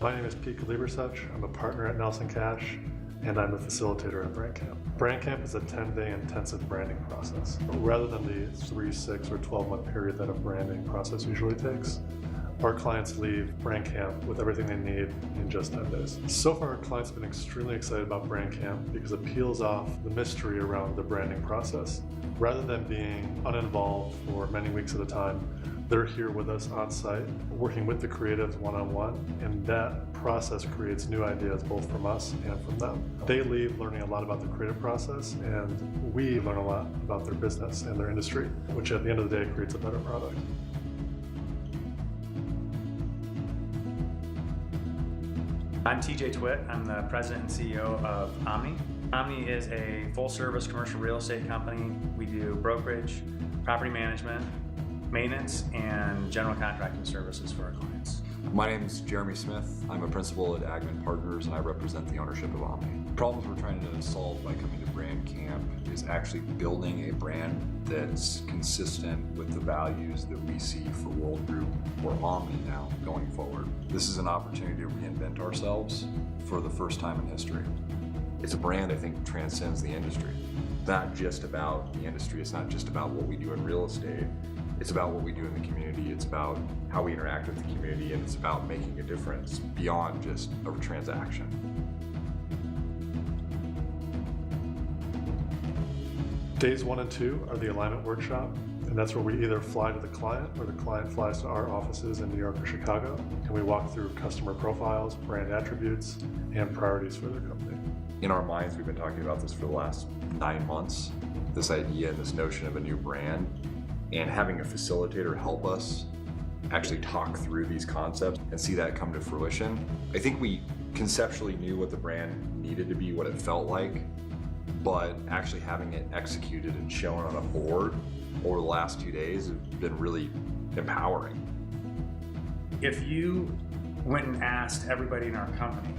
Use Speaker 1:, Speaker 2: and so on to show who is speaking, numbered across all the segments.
Speaker 1: My name is Pete Liebersech. I'm a partner at Nelson Cash, and I'm a facilitator at BrandCamp. BrandCamp is a 10-day intensive branding process. Rather than the 3, 6, or 12-month period that a branding process usually takes, our clients leave BrandCamp with everything they need in just 10 days. So far, our clients have been extremely excited about BrandCamp because it peels off the mystery around the branding process. Rather than being uninvolved for many weeks at a time, they're here with us on site, working with the creatives one-on-one, and that process creates new ideas both from us and from them. They leave learning a lot about the creative process, and we learn a lot about their business and their industry, which at the end of the day creates a better product.
Speaker 2: I'm TJ Twitt. I'm the president and CEO of Omni. Omni is a full-service commercial real estate company. We do brokerage, property management, maintenance, and general contracting services for our clients.
Speaker 3: My name is Jeremy Smith. I'm a principal at Agman Partners, and I represent the ownership of Omni. The problems we're trying to solve by coming to BrandCamp is actually building a brand that's consistent with the values that we see for World Group or Omni now going forward. This is an opportunity to reinvent ourselves for the first time in history. It's a brand I think transcends the industry. Not just about the industry, it's not just about what we do in real estate. It's about what we do in the community. It's about how we interact with the community, and it's about making a difference beyond just a transaction.
Speaker 1: Days 1 and 2 are the alignment workshop, and that's where we either fly to the client or the client flies to our offices in New York or Chicago, and we walk through customer profiles, brand attributes, and priorities for their company.
Speaker 3: In our minds, we've been talking about this for the last 9 months, this idea and this notion of a new brand, and having a facilitator help us actually talk through these concepts and see that come to fruition. I think we conceptually knew what the brand needed to be, what it felt like, but actually having it executed and shown on a board over the last 2 days has been really empowering.
Speaker 2: If you went and asked everybody in our company,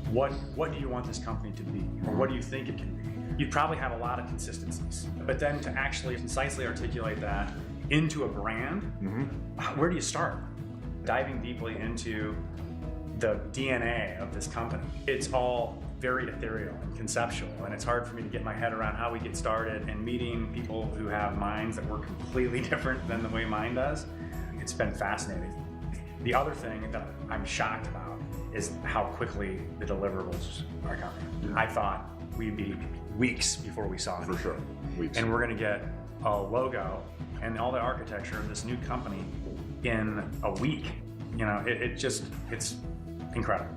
Speaker 2: what do you want this company to be? Or what do you think it can be? You'd probably have a lot of consistencies. But then to actually concisely articulate that into a brand, where do you start? Diving deeply into the DNA of this company. It's all very ethereal and conceptual, and it's hard for me to get my head around how we get started, and meeting people who have minds that work completely different than the way mine does. It's been fascinating. The other thing that I'm shocked about is how quickly the deliverables are coming. I thought we'd be weeks before we saw it.
Speaker 3: For sure, weeks.
Speaker 2: And we're gonna get a logo and all the architecture of this new company in a week. You know, it's incredible.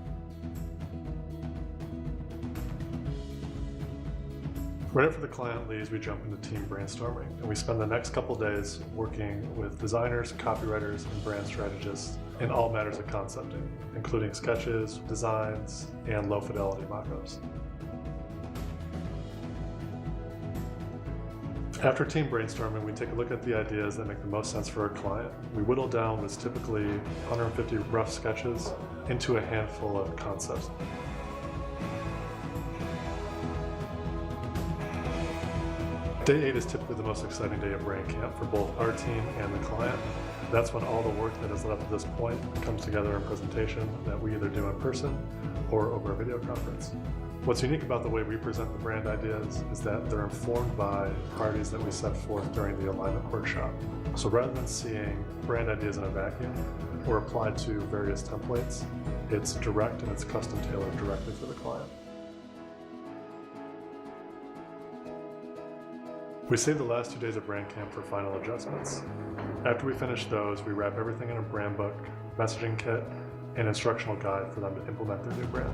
Speaker 1: Right after the client leaves, we jump into team brainstorming, and we spend the next couple days working with designers, copywriters, and brand strategists in all matters of concepting, including sketches, designs, and low-fidelity mock-ups. After team brainstorming, we take a look at the ideas that make the most sense for our client. We whittle down what's typically 150 rough sketches into a handful of concepts. Day 8 is typically the most exciting day of BrandCamp for both our team and the client. That's when all the work that has led up to this point comes together in presentation that we either do in person or over a video conference. What's unique about the way we present the brand ideas is that they're informed by priorities that we set forth during the alignment workshop. So rather than seeing brand ideas in a vacuum or applied to various templates, it's direct and it's custom tailored directly for the client. We save the last 2 days of BrandCamp for final adjustments. After we finish those, we wrap everything in a brand book, messaging kit, and instructional guide for them to implement their new brand.